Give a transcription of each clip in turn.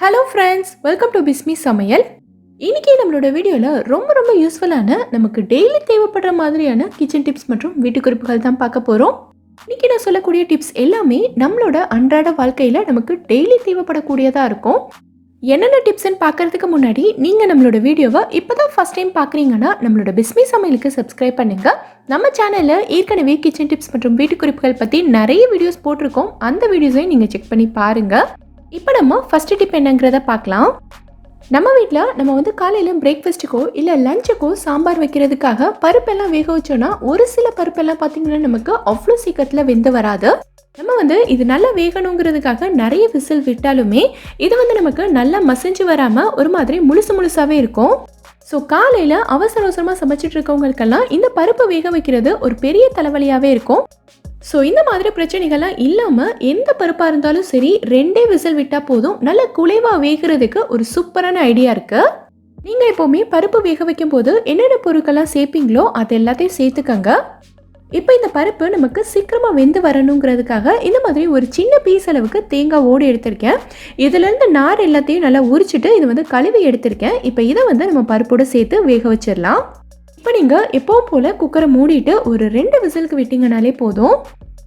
Hello friends, welcome to Bismi சமையல். இன்னைக்கு நம்மளோட வீடியோவில் ரொம்ப யூஸ்ஃபுல்லான நமக்கு டெய்லி தேவைப்படுற மாதிரியான கிச்சன் டிப்ஸ் மற்றும் வீட்டு குறிப்புகள் தான் பார்க்க போகிறோம். இன்னைக்கு நான் சொல்லக்கூடிய டிப்ஸ் எல்லாமே நம்மளோட அன்றாட வாழ்க்கையில் நமக்கு டெய்லி தேவைப்படக்கூடியதாக இருக்கும். என்னென்ன டிப்ஸ்ன்னு பார்க்கறதுக்கு முன்னாடி நீங்கள் நம்மளோட வீடியோவை இப்போ தான் ஃபஸ்ட் டைம் பார்க்குறீங்கன்னா நம்மளோட பிஸ்மி சமையலுக்கு சப்ஸ்கிரைப் பண்ணுங்கள். நம்ம சேனலில் ஏற்கனவே கிச்சன் டிப்ஸ் மற்றும் வீட்டு குறிப்புகள் பற்றி நிறைய வீடியோஸ் போட்டிருக்கோம். அந்த வீடியோஸையும் நீங்கள் செக் பண்ணி பாருங்கள். இப்போ நம்ம ஃபஸ்ட்டு டிப் என்னங்கிறத பார்க்கலாம். நம்ம வீட்டில் நம்ம காலையில் பிரேக்ஃபாஸ்ட்டுக்கோ இல்லை லஞ்சுக்கோ சாம்பார் வைக்கிறதுக்காக பருப்பெல்லாம் வேக வச்சோன்னா ஒரு சில பருப்பெல்லாம் பார்த்திங்கன்னா நமக்கு அவ்வளோ சீக்கிரத்தில் வெந்து வராது. நம்ம இது நல்லா வேகணுங்கிறதுக்காக நிறைய விசில் விட்டாலுமே இது நமக்கு நல்லா மசிஞ்சு வராமல் ஒரு மாதிரி முழுசாகவே இருக்கும். ஸோ காலையில் அவசரமாக சமைச்சிட்டு இருக்கவங்களுக்கெல்லாம் இந்த பருப்பு வேக வைக்கிறது ஒரு பெரிய தலைவலியாகவே இருக்கும். ஸோ இந்த மாதிரி பிரச்சனைகள்லாம் இல்லாமல் எந்த பருப்பாக இருந்தாலும் சரி 2 விசில் விட்டால் போதும், நல்ல குலைவாக வேகிறதுக்கு ஒரு சூப்பரான ஐடியா இருக்குது. நீங்கள் எப்போவுமே பருப்பு வேக வைக்கும் போது என்னென்ன பொருட்கள்லாம் சேர்ப்பீங்களோ அது எல்லாத்தையும் சேர்த்துக்கங்க. இப்போ இந்த பருப்பு நமக்கு சீக்கிரமாக வெந்து வரணுங்கிறதுக்காக இந்த மாதிரி ஒரு சின்ன பீஸ் அளவுக்கு தேங்காய் ஓடு எடுத்திருக்கேன். இதுலேருந்து நார் எல்லாத்தையும் நல்லா உரிச்சிட்டு இது கழுவி எடுத்திருக்கேன். இப்போ இதை நம்ம பருப்போடு சேர்த்து வேக வச்சிடலாம். இப்போ நீங்கள் எப்பவும் போல் குக்கரை மூடிட்டு ஒரு 2 விசிலுக்கு விட்டிங்கனாலே போதும்.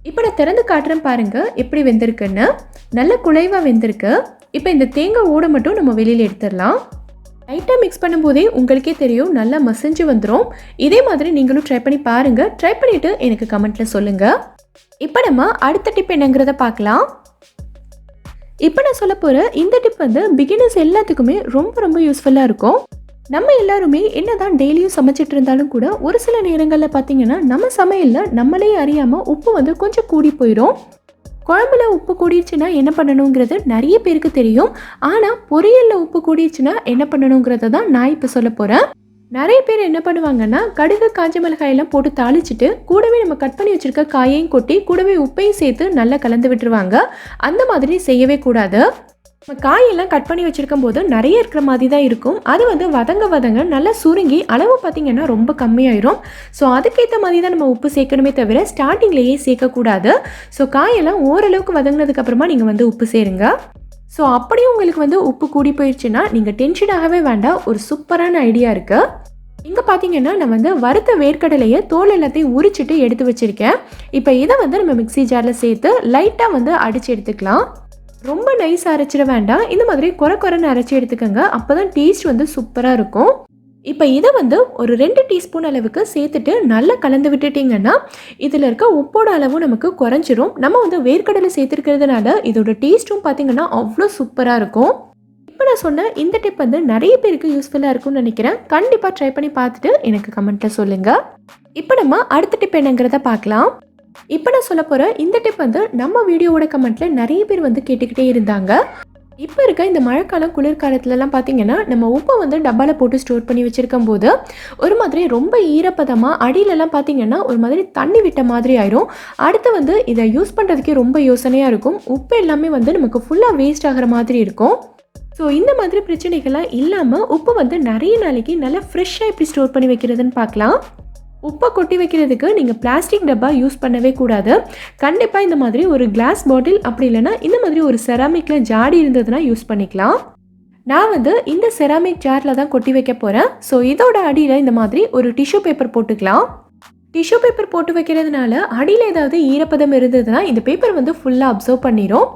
இப்போ நான் திறந்து காட்டுறேன் பாருங்கள் எப்படி வெந்திருக்குன்னு. நல்ல குழைவாக வெந்திருக்கு. இப்போ இந்த தேங்காய் ஓடை மட்டும் நம்ம வெளியில் எடுத்துடலாம். லைட்டாக மிக்ஸ் பண்ணும்போதே உங்களுக்கே தெரியும் நல்லா மசிஞ்சு வந்துடும். இதே மாதிரி நீங்களும் ட்ரை பண்ணி பாருங்கள். ட்ரை பண்ணிவிட்டு எனக்கு கமெண்ட்டில் சொல்லுங்கள். இப்போ நம்ம அடுத்த டிப் என்னங்கிறத பார்க்கலாம். இப்போ நான் சொல்ல போகிற இந்த டிப் பிகினர்ஸ் எல்லாத்துக்குமே ரொம்ப யூஸ்ஃபுல்லாக இருக்கும். நம்ம எல்லாருமே என்னதான் டெய்லியும் சமைச்சிட்டு இருந்தாலும் கூட ஒரு சில நேரங்களில் பார்த்தீங்கன்னா நம்ம சமையலில் நம்மளே அறியாமல் உப்பு கொஞ்சம் கூடி போயிடும். குழம்புல உப்பு கூடிடுச்சுன்னா என்ன பண்ணணுங்கிறது நிறைய பேருக்கு தெரியும். ஆனால் பொரியலில் உப்பு கூடிடுச்சுன்னா என்ன பண்ணணுங்கிறத தான் நான் இப்போ சொல்ல போகிறேன். நிறைய பேர் என்ன பண்ணுவாங்கன்னா கடுகு காஞ்ச மிளகாயெல்லாம் போட்டு தாளிச்சிட்டு கூடவே நம்ம கட் பண்ணி வச்சுருக்க காயையும் கொட்டி கூடவே உப்பையும் சேர்த்து நல்லா கலந்து விட்டுருவாங்க. அந்த மாதிரி செய்யவே கூடாது. நம்ம காயெல்லாம் கட் பண்ணி வச்சுருக்கும் போது நிறைய இருக்கிற மாதிரி தான் இருக்கும். அது வதங்க நல்லா சுருங்கி அளவு பார்த்திங்கன்னா ரொம்ப கம்மியாயிரும். ஸோ அதுக்கேற்ற மாதிரி தான் நம்ம உப்பு சேர்க்கணுமே தவிர ஸ்டார்டிங்லேயே சேர்க்கக்கூடாது. ஸோ காயெல்லாம் ஓரளவுக்கு வதங்கினதுக்கப்புறமா நீங்கள் உப்பு சேருங்க. ஸோ அப்படியே உங்களுக்கு உப்பு கூடி போயிடுச்சுன்னா நீங்கள் டென்ஷன் ஆகவே வேண்டாம். ஒரு சூப்பரான ஐடியா இருக்குது. இங்கே பார்த்தீங்கன்னா நான் வறுத்த வேர்க்கடலையை தோல் எல்லாத்தையும் உரிச்சிட்டு எடுத்து வச்சுருக்கேன். இப்போ இதை நம்ம மிக்ஸி ஜாரில் சேர்த்து லைட்டாக அடித்து எடுத்துக்கலாம். ரொம்ப நைஸ் அரைச்சிட வேண்டாம். இந்த மாதிரி குறைன்னு அரைச்சி எடுத்துக்கோங்க. அப்போ தான் டேஸ்ட் சூப்பராக இருக்கும். இப்போ இதை ஒரு 2 டீஸ்பூன் அளவுக்கு சேர்த்துட்டு நல்லா கலந்து விட்டுட்டிங்கன்னா இதில் இருக்க உப்போட அளவும் நமக்கு குறைஞ்சிரும். நம்ம வேர்க்கடலை சேர்த்துருக்கிறதுனால இதோட டேஸ்ட்டும் பார்த்திங்கன்னா அவ்வளோ சூப்பராக இருக்கும். இப்போ நான் சொன்ன இந்த டிப் நிறைய பேருக்கு யூஸ்ஃபுல்லாக இருக்கும்னு நினைக்கிறேன். கண்டிப்பாக ட்ரை பண்ணி பார்த்துட்டு எனக்கு கமெண்ட்டில் சொல்லுங்கள். இப்போ நம்ம அடுத்த டிப் என்னங்கிறத பார்க்கலாம். இப்போ நான் சொல்ல போகிற இந்த டிப் நம்ம வீடியோவோட கமெண்ட்டில் நிறைய பேர் கேட்டுக்கிட்டே இருந்தாங்க. இப்போ இருக்க இந்த மழைக்காலம் குளிர்காலத்துலலாம் பார்த்தீங்கன்னா நம்ம உப்பை டப்பாவில் போட்டு ஸ்டோர் பண்ணி வச்சுருக்கும் போது ஒரு மாதிரி ரொம்ப ஈரப்பதமாக அடியிலலாம் பார்த்தீங்கன்னா ஒரு மாதிரி தண்ணி விட்ட மாதிரி ஆயிரும். அடுத்து இதை யூஸ் பண்ணுறதுக்கே ரொம்ப யோசனையாக இருக்கும். உப்பு எல்லாமே நமக்கு ஃபுல்லாக வேஸ்ட் ஆகிற மாதிரி இருக்கும். ஸோ இந்த மாதிரி பிரச்சனைகள்லாம் இல்லாமல் உப்பு நிறைய நாளைக்கு நல்லா ஃப்ரெஷ்ஷாக எப்படி ஸ்டோர் பண்ணி வைக்கிறதுன்னு பார்க்கலாம். உப்பை கொட்டி வைக்கிறதுக்கு நீங்கள் பிளாஸ்டிக் டப்பா யூஸ் பண்ணவே கூடாது. கண்டிப்பாக இந்த மாதிரி ஒரு கிளாஸ் பாட்டில் அப்படி இல்லைனா இந்த மாதிரி ஒரு செராமிக்கில் ஜாடி இருந்ததுன்னா யூஸ் பண்ணிக்கலாம். நான் இந்த செராமிக் ஜாரில் தான் கொட்டி வைக்க போகிறேன். ஸோ இதோட அடியில் இந்த மாதிரி ஒரு டிஷ்யூ பேப்பர் போட்டுக்கலாம். டிஷ்யூ பேப்பர் போட்டு வைக்கிறதுனால அடியில் ஏதாவது ஈரப்பதம் இருந்ததுன்னா இந்த பேப்பர் ஃபுல்லாக அப்சர்வ் பண்ணிடும்.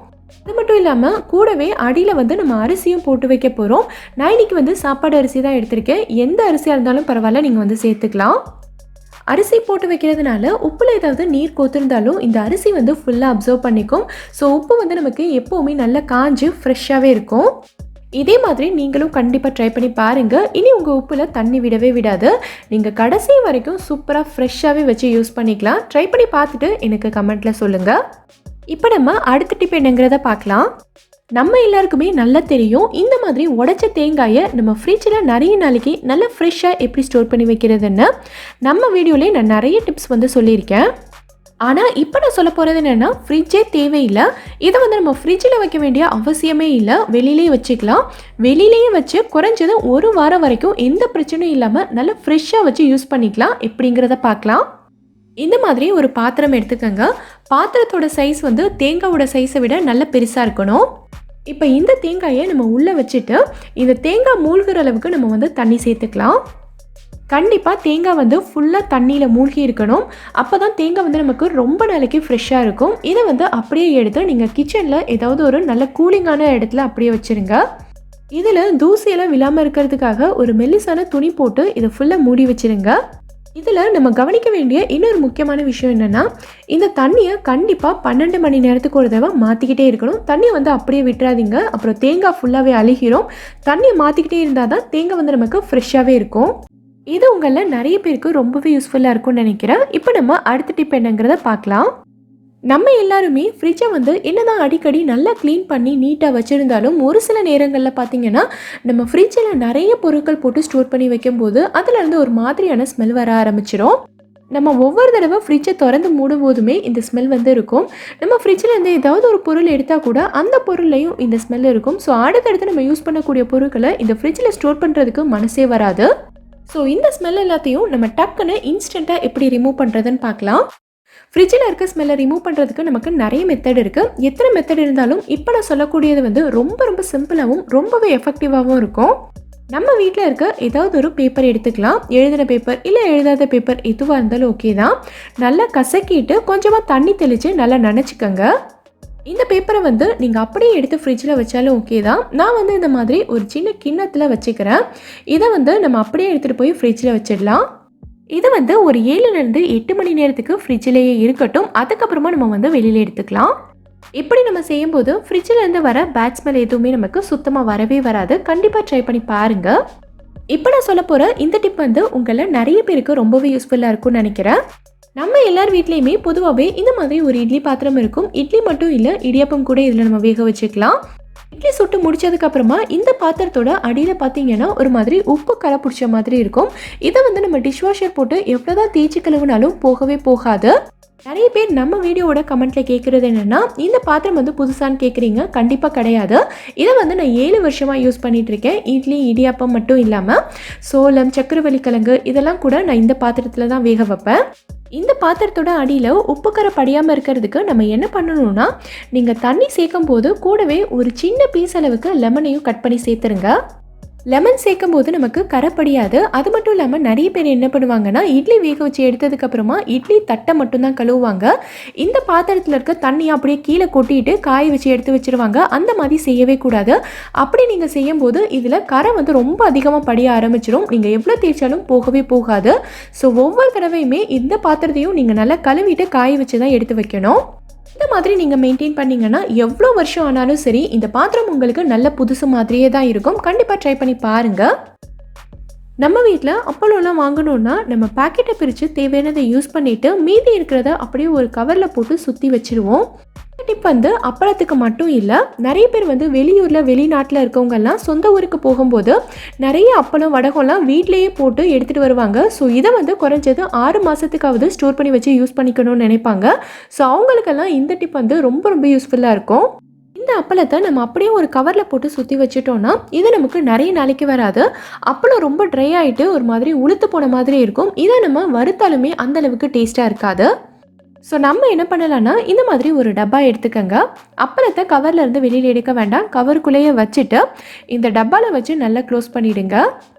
அது மட்டும் இல்லாமல் கூடவே அடியில் நம்ம அரிசியும் போட்டு வைக்க போகிறோம். நான் இன்றைக்கி சாப்பாடு அரிசி தான் எடுத்திருக்கேன். எந்த அரிசியாக இருந்தாலும் பரவாயில்ல, நீங்கள் சேர்த்துக்கலாம். அரிசி போட்டு வைக்கிறதுனால உப்பில் ஏதாவது நீர் கோத்திருந்தாலும் இந்த அரிசி ஃபுல்லாக அப்சர்வ் பண்ணிக்கும். ஸோ உப்பு நமக்கு எப்போவுமே நல்லா காஞ்சு ஃப்ரெஷ்ஷாகவே இருக்கும். இதே மாதிரி நீங்களும் கண்டிப்பாக ட்ரை பண்ணி பாருங்கள். இனி உங்கள் உப்பில் தண்ணி விடவே விடாது. நீங்கள் கடைசி வரைக்கும் சூப்பராக ஃப்ரெஷ்ஷாகவே வச்சு யூஸ் பண்ணிக்கலாம். ட்ரை பண்ணி பார்த்துட்டு எனக்கு கமெண்ட்டில் சொல்லுங்கள். இப்போ நம்ம அடுத்த டிப் என்னங்கிறத பார்க்கலாம். நம்ம எல்லாருக்குமே நல்லா தெரியும் இந்த மாதிரி உடைச்ச தேங்காயை நம்ம ஃப்ரிட்ஜில் நிறைய நாளைக்கு நல்லா ஃப்ரெஷ்ஷாக எப்படி ஸ்டோர் பண்ணி வைக்கிறதுன்னு நம்ம வீடியோலேயே நான் நிறைய டிப்ஸ் சொல்லியிருக்கேன். ஆனால் இப்போ நான் சொல்ல போகிறது என்னென்னா ஃப்ரிட்ஜே தேவையில்லை. இதை நம்ம ஃப்ரிட்ஜில் வைக்க வேண்டிய அவசியமே இல்லை. வெளியிலேயே வச்சுக்கலாம். வெளியிலேயே வச்சு குறைஞ்சது 1 வாரம் வரைக்கும் எந்த பிரச்சனையும் இல்லாமல் நல்லா ஃப்ரெஷ்ஷாக வச்சு யூஸ் பண்ணிக்கலாம். எப்படிங்கிறத பார்க்கலாம். இந்த மாதிரி ஒரு பாத்திரம் எடுத்துக்கோங்க. பாத்திரத்தோட சைஸ் தேங்காவோட சைஸை விட நல்ல பெருசாக இருக்கணும். இப்போ இந்த தேங்காயை நம்ம உள்ளே வச்சுட்டு இந்த தேங்காய் மூழ்கிற அளவுக்கு நம்ம வந்து தண்ணி சேர்த்துக்கலாம். கண்டிப்பாக தேங்காய் வந்து ஃபுல்லாக தண்ணியில் மூழ்கி இருக்கணும். அப்போ தான் தேங்காய் வந்து நமக்கு ரொம்ப நாளைக்கு ஃப்ரெஷ்ஷாக இருக்கும். இதை வந்து அப்படியே எடுத்து நீங்கள் கிச்சனில் ஏதாவது ஒரு நல்ல கூலிங்கான இடத்துல அப்படியே வச்சுருங்க. இதில் தூசியெல்லாம் விழாமல் இருக்கிறதுக்காக ஒரு மெல்லிசான துணி போட்டு இதை ஃபுல்லாக மூடி வச்சுருங்க. இதில் நம்ம கவனிக்க வேண்டிய இன்னொரு முக்கியமான விஷயம் என்னென்னா, இந்த தண்ணியை கண்டிப்பாக 12 மணி நேரத்துக்கு ஒரு தடவை மாற்றிக்கிட்டே இருக்கணும். தண்ணியை வந்து அப்படியே விட்டுறாதீங்க, அப்புறம் தேங்காய் ஃபுல்லாகவே அழுகிரும். தண்ணியை மாற்றிக்கிட்டே இருந்தால் தான் தேங்காய் வந்து நமக்கு ஃப்ரெஷ்ஷாகவே இருக்கும். இது உங்களில் நிறைய பேருக்கு ரொம்பவே யூஸ்ஃபுல்லாக இருக்கும்னு நினைக்கிறேன். இப்போ நம்ம அடுத்த டிப் என்னங்கிறத பார்க்கலாம். நம்ம எல்லாருமே ஃப்ரிட்ஜை வந்து என்னதான் அடிக்கடி நல்லா க்ளீன் பண்ணி நீட்டாக வச்சுருந்தாலும் ஒரு சில நேரங்களில் பார்த்திங்கன்னா நம்ம ஃப்ரிட்ஜில் நிறைய பொருட்கள் போட்டு ஸ்டோர் பண்ணி வைக்கும்போது அதுலேருந்து ஒரு மாதிரியான ஸ்மெல் வர ஆரம்பிச்சிடும். நம்ம ஒவ்வொரு தடவை ஃப்ரிட்ஜை திறந்து மூடும் போதுமே இந்த ஸ்மெல் வந்து இருக்கும். நம்ம ஃப்ரிட்ஜில் இருந்து ஏதாவது ஒரு பொருள் எடுத்தால் கூட அந்த பொருள்லையும் இந்த ஸ்மெல் இருக்கும். ஸோ அடுத்தடுத்து நம்ம யூஸ் பண்ணக்கூடிய பொருட்களை இந்த ஃப்ரிட்ஜில் ஸ்டோர் பண்ணுறதுக்கு மனசே வராது. ஸோ இந்த ஸ்மெல் எல்லாத்தையும் நம்ம டக்குன்னு இன்ஸ்டண்ட்டாக எப்படி ரிமூவ் பண்ணுறதுன்னு பார்க்கலாம். ஃப்ரிட்ஜில் இருக்க ஸ்மெல்லை ரிமூவ் பண்ணுறதுக்கு நமக்கு நிறைய மெத்தட் இருக்குது. எத்தனை மெத்தட் இருந்தாலும் இப்போ நான் சொல்லக்கூடியது வந்து ரொம்ப ரொம்ப சிம்பிளாகவும் ரொம்பவே எஃபெக்டிவாகவும் இருக்கும். நம்ம வீட்டில் இருக்க ஏதாவது ஒரு பேப்பர் எடுத்துக்கலாம். எழுதின பேப்பர் இல்லை எழுதாத பேப்பர் எதுவாக இருந்தாலும் ஓகே தான். நல்லா கசக்கிட்டு கொஞ்சமாக தண்ணி தெளித்து நல்லா நனைச்சிக்கோங்க. இந்த பேப்பரை வந்து நீங்கள் அப்படியே எடுத்து ஃப்ரிட்ஜில் வச்சாலும் ஓகே தான். நான் வந்து இந்த மாதிரி ஒரு சின்ன கிண்ணத்தில் வச்சுக்கிறேன். இதை வந்து நம்ம அப்படியே எடுத்துகிட்டு போய் ஃப்ரிட்ஜில் வச்சிடலாம். இது வந்து ஒரு 7லேருந்து 8 மணி நேரத்துக்கு ஃப்ரிட்ஜிலேயே இருக்கட்டும். அதுக்கப்புறமா நம்ம வந்து வெளியில் எடுத்துக்கலாம். இப்படி நம்ம செய்யும்போது ஃப்ரிட்ஜிலேருந்து வர பேட் ஸ்மெல் எதுவுமே நமக்கு சுத்தமாக வரவே வராது. கண்டிப்பாக ட்ரை பண்ணி பாருங்கள். இப்போ நான் சொல்ல போகிற இந்த டிப் வந்து உங்களில் நிறைய பேருக்கு ரொம்பவே யூஸ்ஃபுல்லாக இருக்கும்னு நினைக்கிறேன். நம்ம எல்லார் வீட்லேயுமே பொதுவாகவே இந்த மாதிரி ஒரு இட்லி பாத்திரம் இருக்கும். இட்லி மட்டும் இல்லை, இடியாப்பம் கூட இதில் நம்ம வேக வச்சுக்கலாம். இட்லி சுட்டு முடிச்சதுக்கப்புறமா இந்த பாத்திரத்தோட அடியில் பார்த்தீங்கன்னா ஒரு மாதிரி உப்பு கரை பிடிச்ச மாதிரி இருக்கும். இதை வந்து நம்ம டிஷ்வாஷர் போட்டு எவ்வளோதான் தேய்ச்சி கழுவுனாலும் போகவே போகாது. நிறைய பேர் நம்ம வீடியோவோட கமெண்ட்டில் கேட்குறது என்னென்னா, இந்த பாத்திரம் வந்து புதுசான்னு கேட்குறீங்க. கண்டிப்பாக கிடையாது. இதை வந்து நான் 7 வருஷமாக யூஸ் பண்ணிகிட்ருக்கேன். இட்லி இடியாப்பம் மட்டும் இல்லாமல் சோளம், சக்கரவள்ளி கிழங்கு இதெல்லாம் கூட நான் இந்த பாத்திரத்தில் தான் வேக வைப்பேன். இந்த பாத்திரத்தோட அடியில் உப்பு கரை படியாமல் இருக்கிறதுக்கு நம்ம என்ன பண்ணணும்னா, நீங்கள் தண்ணி சேர்க்கும் போது கூடவே ஒரு சின்ன பீஸ் அளவுக்கு லெமனையும் கட் பண்ணி சேர்த்துருங்க. லெமன் சேர்க்கும் போது நமக்கு கரை படியாது. அது மட்டும் இல்லாமல் நிறைய பேர் என்ன பண்ணுவாங்கன்னா, இட்லி வேக வச்சு எடுத்ததுக்கப்புறமா இட்லி தட்டை மட்டும்தான் கழுவுவாங்க. இந்த பாத்திரத்தில் இருக்க தண்ணியை அப்படியே கீழே கொட்டிட்டு காய வச்சு எடுத்து வச்சுருவாங்க. அந்த மாதிரி செய்யவே கூடாது. அப்படி நீங்கள் செய்யும்போது இதில் கரை வந்து ரொம்ப அதிகமாக படிய ஆரம்பிச்சிடும். நீங்கள் எவ்வளோ தேய்ச்சாலும் போகவே போகாது. ஸோ ஒவ்வொரு தடவையுமே இந்த பாத்திரத்தையும் நீங்கள் நல்லா கழுவிட்டு காய வச்சு தான் எடுத்து வைக்கணும். இந்த மாதிரி நீங்கள் மெயின்டைன் பண்ணிங்கன்னா எவ்வளோ வருஷம் ஆனாலும் சரி இந்த பாத்திரம் உங்களுக்கு நல்ல புதுசு மாதிரியே தான் இருக்கும். கண்டிப்பாக ட்ரை பண்ணி பாருங்கள். நம்ம வீட்டில் அப்பளம்லாம் வாங்கணுன்னா நம்ம பேக்கெட்டை பிரித்து தேவையானதை யூஸ் பண்ணிவிட்டு மீதி இருக்கிறத அப்படியே ஒரு கவரில் போட்டு சுற்றி வச்சுருவோம். டிப் வந்து அப்பளத்துக்கு மட்டும் இல்லை, நிறைய பேர் வந்து வெளியூரில் வெளிநாட்டில் இருக்கவங்கெல்லாம் சொந்த ஊருக்கு போகும்போது நிறைய அப்பளம் வடகம்லாம் வீட்டிலேயே போட்டு எடுத்துகிட்டு வருவாங்க. ஸோ இதை வந்து குறைஞ்சது 6 மாதத்துக்காவது ஸ்டோர் பண்ணி வச்சு யூஸ் பண்ணிக்கணும்னு நினைப்பாங்க. ஸோ அவங்களுக்கெல்லாம் இந்த டிப் வந்து ரொம்ப ரொம்ப யூஸ்ஃபுல்லாக இருக்கும். இந்த அப்பளத்தை நம்ம அப்படியே ஒரு கவரில் போட்டு சுற்றி வச்சுட்டோன்னா இது நமக்கு நிறைய நாளைக்கு வராது. அப்பளம் ரொம்ப ட்ரை ஆகிட்டு ஒரு மாதிரி உளுத்து போன மாதிரி இருக்கும். இதை நம்ம வறுத்தாலுமே அந்தளவுக்கு டேஸ்ட்டாக இருக்காது. ஸோ நம்ம என்ன பண்ணலான்னா, இந்த மாதிரி ஒரு டப்பா எடுத்துக்கோங்க. அப்பளத்தை கவரில் இருந்து வெளியில் எடுக்க வேண்டாம். கவருக்குள்ளேயே வச்சுட்டு இந்த டப்பாவில் வச்சு நல்லா க்ளோஸ் பண்ணிவிடுங்க.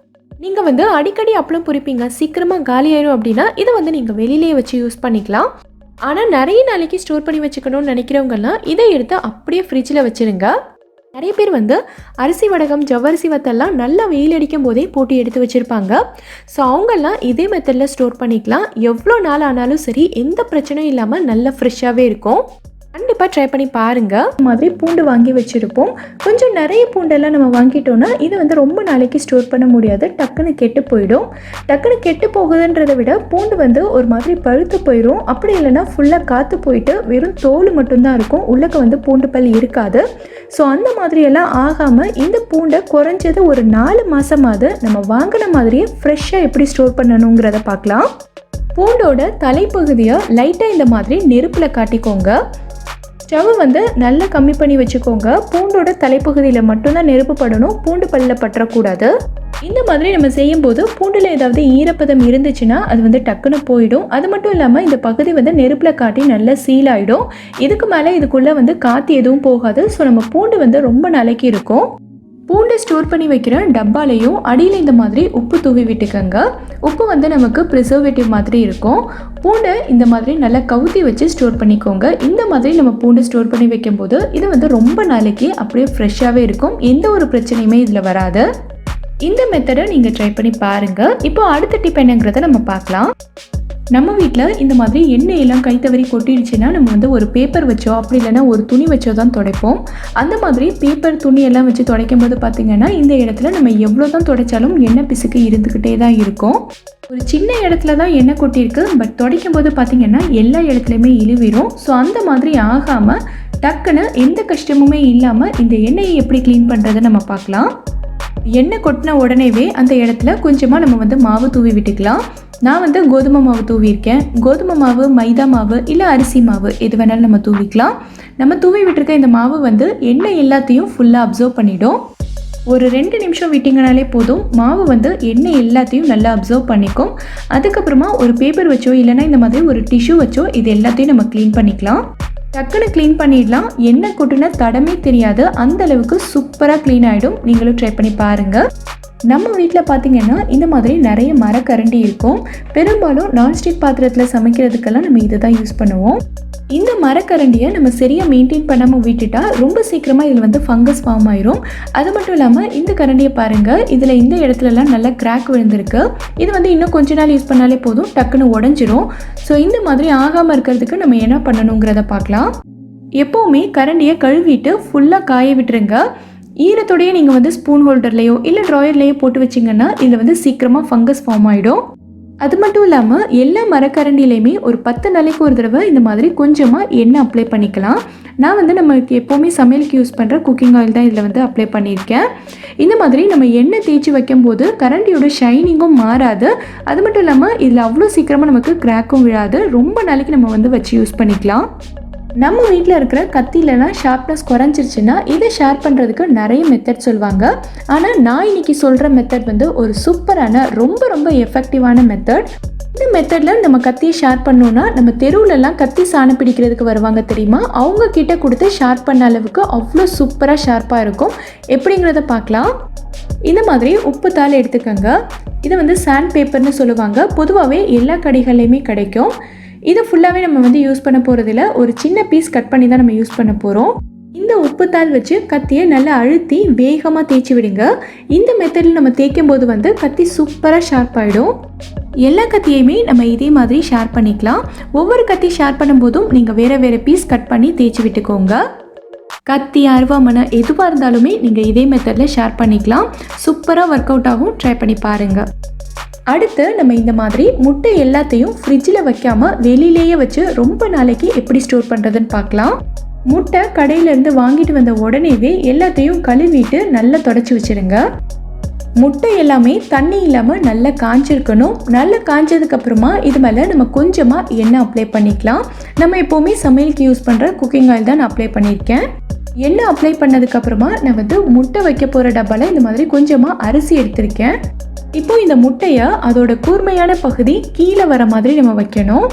நீங்கள் வந்து அடிக்கடி அப்பளம் பொரிப்பீங்க, சீக்கிரமாக காலியாயிரும் அப்படின்னா இதை வந்து நீங்கள் வெளியிலேயே வச்சு யூஸ் பண்ணிக்கலாம். ஆனால் நிறைய நாளைக்கு ஸ்டோர் பண்ணி வச்சுக்கணும்னு நினைக்கிறவங்கலாம் இதை எடுத்து அப்படியே ஃப்ரிட்ஜில் வச்சுருங்க. நிறைய பேர் வந்து அரிசி வடகம், ஜவ்வரிசி வத்தெல்லாம் நல்லா வெயில் அடிக்கும் போதே போட்டு எடுத்து வச்சுருப்பாங்க. ஸோ அவங்கெல்லாம் இதே மெத்தடில் ஸ்டோர் பண்ணிக்கலாம். எவ்வளோ நாள் ஆனாலும் சரி எந்த பிரச்சனையும் இல்லாமல் நல்லா ஃப்ரெஷ்ஷாகவே இருக்கும். கண்டிப்பாக ட்ரை பண்ணி பாருங்கள். இந்த மாதிரி பூண்டு வாங்கி வச்சுருப்போம். கொஞ்சம் நிறைய பூண்டெல்லாம் நம்ம வாங்கிட்டோன்னா இது வந்து ரொம்ப நாளைக்கு ஸ்டோர் பண்ண முடியாது. டக்குன்னு கெட்டு போயிடும். டக்குன்னு கெட்டு போகுதுன்றதை விட பூண்டு வந்து ஒரு மாதிரி பழுத்து போயிடும். அப்படி இல்லைன்னா ஃபுல்லாக காற்று போயிட்டு வெறும் தோல் மட்டும்தான் இருக்கும். உள்ளக்க வந்து பூண்டு பல் இருக்காது. ஸோ அந்த மாதிரியெல்லாம் ஆகாமல் இந்த பூண்டை குறைஞ்சது ஒரு 4 மாதமாவது நம்ம வாங்கின மாதிரியே ஃப்ரெஷ்ஷாக எப்படி ஸ்டோர் பண்ணணுங்கிறத பார்க்கலாம். பூண்டோட தலைப்பகுதியை லைட்டாக இந்த மாதிரி நெருப்பில் காட்டிக்கோங்க. ஸ்டவ் வந்து நல்லா கம்மி பண்ணி வச்சுக்கோங்க. பூண்டோட தலைப்பகுதியில் மட்டும்தான் நெருப்பு படணும். பூண்டு பல்லில் பற்றக்கூடாது. இந்த மாதிரி நம்ம செய்யும்போது பூண்டில் ஏதாவது ஈரப்பதம் இருந்துச்சுன்னா அது வந்து டக்குன்னு போயிடும். அது மட்டும் இல்லாமல் இந்த பகுதி வந்து நெருப்பில் காட்டி நல்லா சீல் ஆகிடும். இதுக்கு மேலே இதுக்குள்ளே வந்து காற்று எதுவும் போகாது. ஸோ நம்ம பூண்டு வந்து ரொம்ப நாளைக்கு இருக்கும். பூண்டை ஸ்டோர் பண்ணி வைக்கிற டப்பாலையும் அடியில் இந்த மாதிரி உப்பு தூவி விட்டுக்கோங்க. உப்பு வந்து நமக்கு ப்ரிசர்வேட்டிவ் மாதிரி இருக்கும். பூண்டை இந்த மாதிரி நல்லா கவுத்தி வச்சு ஸ்டோர் பண்ணிக்கோங்க. இந்த மாதிரி நம்ம பூண்டை ஸ்டோர் பண்ணி வைக்கும்போது இது வந்து ரொம்ப நாளைக்கு அப்படியே ஃப்ரெஷ்ஷாகவே இருக்கும். எந்த ஒரு பிரச்சனையுமே இதில் வராது. இந்த மெத்தடை நீங்கள் ட்ரை பண்ணி பாருங்கள். இப்போ அடுத்த டிப் என்னங்கிறத நம்ம பார்க்கலாம். நம்ம வீட்டில் இந்த மாதிரி எண்ணெயெல்லாம் கை தவறி கொட்டிடுச்சுன்னா நம்ம வந்து ஒரு பேப்பர் வச்சோ அப்படி இல்லைன்னா ஒரு துணி வச்சோ தான் துடைப்போம். அந்த மாதிரி பேப்பர் துணி எல்லாம் வச்சு துடைக்கும் போது பார்த்திங்கன்னா இந்த இடத்துல நம்ம எவ்வளோ தான் துடைச்சாலும் எண்ணெய் பிசுக்கு இருந்துக்கிட்டே தான் இருக்கும். ஒரு சின்ன இடத்துல தான் எண்ணெய் கொட்டியிருக்கு, பட் துடைக்கும் போது பார்த்திங்கன்னா எல்லா இடத்துலையுமே இழுவிடும். ஸோ அந்த மாதிரி ஆகாமல் டக்குன்னு எந்த கஷ்டமுமே இல்லாமல் இந்த எண்ணெயை எப்படி க்ளீன் பண்ணுறதை நம்ம பார்க்கலாம். எண்ணெய் கொட்டின உடனேவே அந்த இடத்துல கொஞ்சமாக நம்ம வந்து மாவு தூவி விட்டுக்கலாம். நான் வந்து கோதுமை மாவு தூவியிருக்கேன். கோதுமை மாவு, மைதா மாவு இல்லை அரிசி மாவு எது வேணாலும் நம்ம தூவிக்கலாம். நம்ம தூவி விட்டுருக்க இந்த மாவு வந்து எண்ணெய் எல்லாத்தையும் ஃபுல்லாக அப்சர்வ் பண்ணிடும். ஒரு 2 நிமிஷம் விட்டிங்கனாலே போதும், மாவு வந்து எண்ணெய் எல்லாத்தையும் நல்லா அப்சர்வ் பண்ணிக்கும். அதுக்கப்புறமா ஒரு பேப்பர் வச்சோ இல்லைன்னா இந்த மாதிரி ஒரு டிஷ்யூ வச்சோ இது எல்லாத்தையும் நம்ம க்ளீன் பண்ணிக்கலாம். டக்குன்னு க்ளீன் பண்ணிடலாம். எண்ணெய் கொட்டின தடமே தெரியாது, அந்த அளவுக்கு சூப்பராக க்ளீன் ஆகிடும். நீங்களும் ட்ரை பண்ணி பாருங்கள். நம்ம வீட்டில் பார்த்திங்கன்னா இந்த மாதிரி நிறைய மரக்கரண்டி இருக்கும். பெரும்பாலும் நான்ஸ்டிக் பாத்திரத்தில் சமைக்கிறதுக்கெல்லாம் நம்ம இதை தான் யூஸ் பண்ணுவோம். இந்த மரக்கரண்டியை நம்ம சரியாக மெயின்டைன் பண்ணாமல் விட்டுட்டா ரொம்ப சீக்கிரமாக இதில் வந்து ஃபங்கஸ் ஃபார்ம் ஆயிரும். அது மட்டும் இல்லாமல் இந்த கரண்டியை பாருங்கள், இதில் இந்த இடத்துலலாம் நல்லா கிராக் விழுந்திருக்கு. இது வந்து இன்னும் கொஞ்ச நாள் யூஸ் பண்ணாலே போதும், டக்குன்னு உடஞ்சிரும். ஸோ இந்த மாதிரி ஆகாமல் இருக்கிறதுக்கு நம்ம என்ன பண்ணணுங்கிறத பார்க்கலாம். எப்போவுமே கரண்டியை கழுவிட்டு ஃபுல்லாக காய விட்டுருங்க. ஈரத்தோடையே நீங்கள் வந்து ஸ்பூன் ஹோல்டர்லேயோ இல்லை ட்ராயர்லேயோ போட்டு வச்சிங்கன்னா இதில் வந்து சீக்கிரமாக ஃபங்கஸ் ஃபார்ம் ஆகிடும். அது மட்டும் இல்லாமல் எல்லா மரக்கரண்டிலையுமே ஒரு 10 நாளைக்கு ஒரு தடவை இந்த மாதிரி கொஞ்சமாக எண்ணெய் அப்ளை பண்ணிக்கலாம். நான் வந்து நம்மளுக்கு எப்போவுமே சமையலுக்கு யூஸ் பண்ணுற குக்கிங் ஆயில் தான் இதில் வந்து அப்ளை பண்ணியிருக்கேன். இந்த மாதிரி நம்ம எண்ணெய் தேய்ச்சி வைக்கும்போது கரண்டியோட ஷைனிங்கும் மாறாது. அது மட்டும் இல்லாமல் இதில் அவ்வளோ சீக்கிரமாக நமக்கு கிராக்கும் விழாது. ரொம்ப நாளைக்கு நம்ம வந்து வச்சு யூஸ் பண்ணிக்கலாம். நம்ம வீட்டில் இருக்கிற கத்திலலாம் ஷார்ப்னஸ் குறைஞ்சிருச்சுன்னா இதை ஷேர் பண்ணுறதுக்கு நிறைய மெத்தட் சொல்லுவாங்க. ஆனால் நான் இன்னைக்கு சொல்கிற மெத்தட் வந்து ஒரு சூப்பரான ரொம்ப எஃபெக்டிவான மெத்தட். இந்த மெத்தடில் நம்ம கத்தியை ஷேர் பண்ணோன்னா நம்ம தெருவுலலாம் கத்தி சாணம் பிடிக்கிறதுக்கு வருவாங்க தெரியுமா, அவங்க கிட்ட கொடுத்து ஷேர் பண்ண அளவுக்கு அவ்வளோ சூப்பராக ஷார்ப்பாக இருக்கும். எப்படிங்கிறத பார்க்கலாம். இந்த மாதிரி உப்பு தாள் எடுத்துக்கோங்க. இதை வந்து சாண்ட் பேப்பர்னு சொல்லுவாங்க. பொதுவாகவே எல்லா கடைகள்லையுமே கிடைக்கும். இதை ஃபுல்லாகவே நம்ம வந்து யூஸ் பண்ண போகிறதில்ல, ஒரு சின்ன பீஸ் கட் பண்ணி தான் நம்ம யூஸ் பண்ண போகிறோம். இந்த உப்புத்தாள் வச்சு கத்தியை நல்லா அழுத்தி வேகமாக தேய்ச்சி விடுங்க. இந்த மெத்தடில் நம்ம தேய்க்கும் போது வந்து கத்தி சூப்பராக ஷார்ப் ஆகிடும். எல்லா கத்தியுமே நம்ம இதே மாதிரி ஷேர் பண்ணிக்கலாம். ஒவ்வொரு கத்தி ஷேர் பண்ணும்போதும் நீங்கள் வேறு பீஸ் கட் பண்ணி தேய்ச்சி விட்டுக்கோங்க. கத்தி, அருவாமனை எதுவாக இருந்தாலுமே நீங்கள் இதே மெத்தடில் ஷேர் பண்ணிக்கலாம். சூப்பராக ஒர்க் அவுட் ஆகும். ட்ரை பண்ணி பாருங்கள். அடுத்து நம்ம இந்த மாதிரி முட்டை எல்லாத்தையும் ஃப்ரிட்ஜில் வைக்காமல் வெளியிலேயே வச்சு ரொம்ப நாளைக்கு எப்படி ஸ்டோர் பண்ணுறதுன்னு பார்க்கலாம். முட்டை கடையிலேருந்து வாங்கிட்டு வந்த உடனேவே எல்லாத்தையும் கழுவிட்டு நல்லா தொடச்சி வச்சுருங்க. முட்டை எல்லாமே தண்ணி இல்லாமல் நல்லா காஞ்சிருக்கணும். நல்லா காஞ்சதுக்கப்புறமா இது மேலே நம்ம கொஞ்சமாக எண்ணெய் அப்ளை பண்ணிக்கலாம். நம்ம எப்போவுமே சமையலுக்கு யூஸ் பண்ணுற குக்கிங் ஆயில் தான் நான் அப்ளை பண்ணியிருக்கேன். எண்ணெய் அப்ளை பண்ணதுக்கப்புறமா நான் வந்து முட்டை வைக்க போகிற டப்பாவில் இந்த மாதிரி கொஞ்சமாக அரிசி எடுத்திருக்கேன். இப்போ இந்த முட்டையை அதோட கூர்மையான பகுதி கீழே வர மாதிரி நம்ம வைக்கணும்.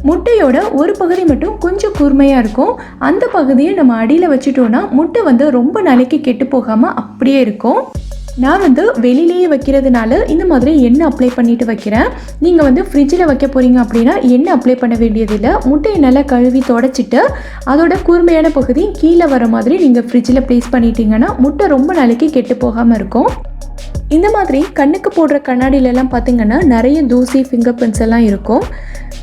முட்டையோட ஒரு பகுதி மட்டும் கொஞ்சம் கூர்மையாக இருக்கும். அந்த பகுதியை நம்ம அடியில் வச்சுட்டோன்னா முட்டை வந்து ரொம்ப நாளைக்கு கெட்டு போகாமல் அப்படியே இருக்கும். நான் வந்து வெளியிலேயே வைக்கிறதுனால இந்த மாதிரி எண்ணெய் அப்ளை பண்ணிட்டு வைக்கிறேன். நீங்கள் வந்து ஃப்ரிட்ஜில் வைக்க போகிறீங்க அப்படின்னா எண்ணெய் அப்ளை பண்ண வேண்டியதில்லை. முட்டையை நல்லா கழுவி தொடச்சிட்டு அதோட கூர்மையான பகுதி கீழே வர மாதிரி நீங்கள் ஃப்ரிட்ஜில் ப்ளேஸ் பண்ணிட்டீங்கன்னா முட்டை ரொம்ப நாளைக்கு கெட்டு போகாமல் இருக்கும். இந்த மாதிரி கண்ணுக்கு போடுற கண்ணாடியிலலாம் பார்த்திங்கன்னா நிறைய தூசி, ஃபிங்கர் பிரிண்ட்ஸ் எல்லாம் இருக்கும்.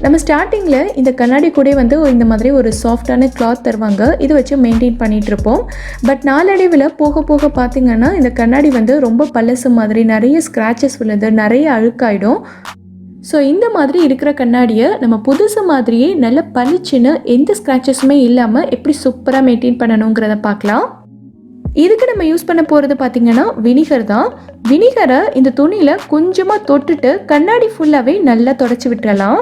நம்ம ஸ்டார்டிங்கில் இந்த கண்ணாடி கூட வந்து இந்த மாதிரி ஒரு சாஃப்டான கிளாத் தருவாங்க. இதை வச்சு மெயின்டைன் பண்ணிகிட்ருப்போம். பட் நாளடைவில் போக போக பார்த்திங்கன்னா இந்த கண்ணாடி வந்து ரொம்ப பழசு மாதிரி நிறைய ஸ்க்ராச்சஸ் விழுந்து நிறைய அழுக்காயிடும். ஸோ இந்த மாதிரி இருக்கிற கண்ணாடியை நம்ம புதுசு மாதிரியே நல்ல பளிச்சுன்னு எந்த ஸ்க்ராச்சஸுமே இல்லாமல் எப்படி சூப்பராக மெயின்டைன் பண்ணணுங்கிறத பார்க்கலாம். இதுக்கு நம்ம யூஸ் பண்ண போகிறது பார்த்திங்கன்னா வினிகர் தான். வினிகரை இந்த துணியில் கொஞ்சமாக தொட்டுட்டு கண்ணாடி ஃபுல்லாகவே நல்லா தொடச்சி விட்டுறலாம்.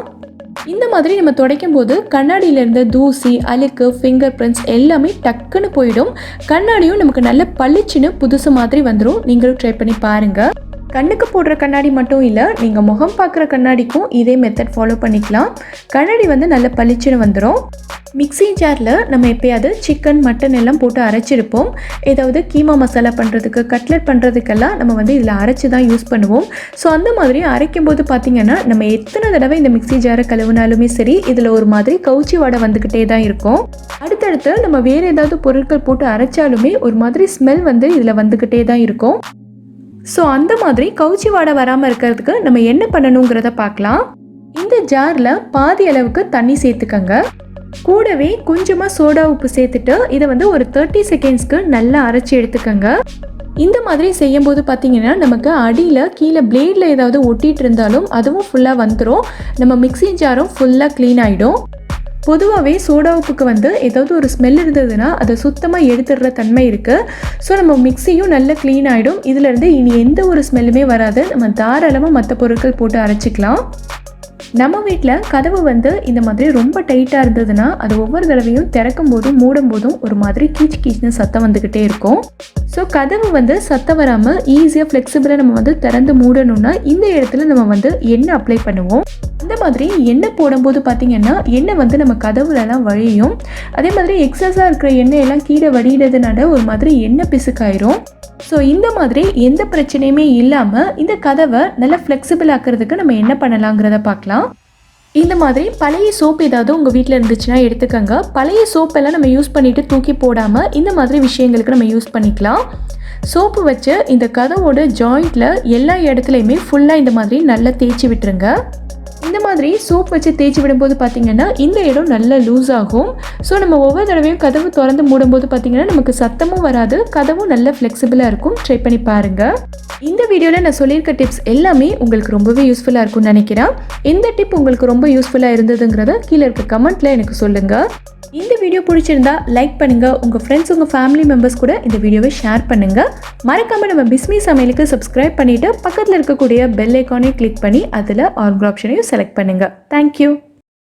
இந்த மாதிரி நம்ம துடைக்கும் போது கண்ணாடியிலேருந்து தூசி, அழுக்கு, ஃபிங்கர் பிரிண்ட்ஸ் எல்லாமே டக்குன்னு போயிடும். கண்ணாடியும் நமக்கு நல்ல பளிச்சுன்னு புதுசு மாதிரி வந்துடும். நீங்களும் ட்ரை பண்ணி பாருங்கள். கண்ணுக்கு போடுற கண்ணாடி மட்டும் இல்லை, நீங்கள் முகம் பார்க்குற கண்ணாடிக்கும் இதே மெத்தட் ஃபாலோ பண்ணிக்கலாம். கண்ணாடி வந்து நல்ல பளிச்சுன்னு வந்துடும். மிக்ஸி ஜாரில் நம்ம எப்போயாவது சிக்கன் மட்டன் எல்லாம் போட்டு அரைச்சிருப்போம். ஏதாவது கீமா மசாலா பண்ணுறதுக்கு, கட்லெட் பண்ணுறதுக்கெல்லாம் நம்ம வந்து இதில் அரைச்சி தான் யூஸ் பண்ணுவோம். ஸோ அந்த மாதிரி அரைக்கும் போது பார்த்திங்கன்னா நம்ம எத்தனை தடவை இந்த மிக்ஸி ஜாரை கழுவினாலுமே சரி, இதில் ஒரு மாதிரி கவுச்சி வாடை வந்துக்கிட்டே தான் இருக்கும். அடுத்தடுத்து நம்ம வேறு ஏதாவது பொருட்கள் போட்டு அரைச்சாலுமே ஒரு மாதிரி ஸ்மெல் வந்து இதில் வந்துக்கிட்டே தான் இருக்கும். ஸோ அந்த மாதிரி கவுச்சி வாடை வராமல் இருக்கிறதுக்கு நம்ம என்ன பண்ணணுங்கிறத பார்க்கலாம். இந்த ஜாரில் பாதி அளவுக்கு தண்ணி சேர்த்துக்கங்க. கூடவே கொஞ்சமாக சோடா உப்பு சேர்த்துட்டு இதை வந்து ஒரு 30 செகண்ட்ஸ்க்கு நல்லா அரைச்சி எடுத்துக்கங்க. இந்த மாதிரி செய்யும்போது பார்த்தீங்கன்னா நமக்கு அடியில் கீழே பிளேடில் ஏதாவது ஒட்டிகிட்டு இருந்தாலும் அதுவும் ஃபுல்லாக வந்துடும். நம்ம மிக்ஸி ஜாரும் ஃபுல்லாக க்ளீன் ஆகிடும். பொதுவாகவே சோடா உப்புக்கு வந்து ஏதாவது ஒரு ஸ்மெல் இருந்ததுன்னா அதை சுத்தமாக எடுத்துடுற தன்மை இருக்குது. ஸோ நம்ம மிக்ஸியும் நல்லா க்ளீன் ஆகிடும். இதிலேருந்து இனி எந்த ஒரு ஸ்மெல்லுமே வராது. நம்ம தாராளமாக மற்ற பொருட்கள் போட்டு அரைச்சிக்கலாம். நம்ம வீட்டில் கதவு வந்து இந்த மாதிரி ரொம்ப டைட்டாக இருந்ததுன்னா அது ஒவ்வொரு தடவையும் திறக்கும் போதும் மூடும் போதும் ஒரு மாதிரி கீச்சுன்னு சத்தம் வந்துக்கிட்டே இருக்கும். ஸோ கதவு வந்து சத்தம் வராமல் ஈஸியாக ஃப்ளெக்சிபிளாக நம்ம வந்து திறந்து மூடணும்னா இந்த இடத்துல நம்ம வந்து எண்ணெய் அப்ளை பண்ணுவோம். அந்த மாதிரி எண்ணெய் போடும்போது பார்த்திங்கன்னா எண்ணெய் வந்து நம்ம கதவுலலாம் வழியும். அதே மாதிரி எக்ஸஸாக இருக்கிற எண்ணெயெல்லாம் கீழே வடிகிறதுனால ஒரு மாதிரி எண்ணெய் பிசுக்காயிரும். ஸோ இந்த மாதிரி எந்த பிரச்சனையுமே இல்லாமல் இந்த கதவை நல்லா ஃப்ளெக்சிபிள் ஆக்கிறதுக்கு நம்ம என்ன பண்ணலாங்கிறத பார்க்கலாம். இந்த மாதிரி பழைய சோப் ஏதாவது உங்கள் வீட்டில் இருந்துச்சுன்னா எடுத்துக்கோங்க. பழைய சோப்பெல்லாம் நம்ம யூஸ் பண்ணிவிட்டு தூக்கி போடாமல் இந்த மாதிரி விஷயங்களுக்கு நம்ம யூஸ் பண்ணிக்கலாம். சோப்பு வச்சு இந்த கதவோட ஜாயிண்டில் எல்லா இடத்துலையுமே ஃபுல்லாக இந்த மாதிரி நல்லா தேய்ச்சி விட்டுருங்க. இந்த மாதிரி சோப் வச்சு தேய்ச்சி விடும்போது பார்த்திங்கன்னா இந்த இடம் நல்லா லூஸ் ஆகும். ஸோ நம்ம ஒவ்வொரு தடவையும் கதவு திறந்து மூடும்போது பார்த்திங்கன்னா நமக்கு சத்தமும் வராது, கதவும் நல்லா ஃப்ளெக்சிபிளாக இருக்கும். ட்ரை பண்ணி பாருங்கள். இந்த வீடியோவில் நான் சொல்லியிருக்க டிப்ஸ் எல்லாமே உங்களுக்கு ரொம்பவே யூஸ்ஃபுல்லாக இருக்கும்னு நினைக்கிறேன். எந்த டிப் உங்களுக்கு ரொம்ப யூஸ்ஃபுல்லாக இருந்ததுங்கிறத கீழே இருக்க கமெண்ட்டில் எனக்கு சொல்லுங்கள். இந்த வீடியோ பிடிச்சிருந்தா லைக் பண்ணுங்கள். உங்கள் ஃப்ரெண்ட்ஸ், உங்கள் ஃபேமிலி மெம்பர்ஸ் கூட இந்த வீடியோவை ஷேர் பண்ணுங்கள். மறக்காமல் நம்ம பிஸ்மி சமையலுக்கு சப்ஸ்கிரைப் பண்ணிவிட்டு பக்கத்தில் இருக்கக்கூடிய பெல் ஐக்கானை கிளிக் பண்ணி அதில் ஆல் ஆப்ஷனையும் செலக்ட் பண்ணுங்கள். தேங்க்யூ.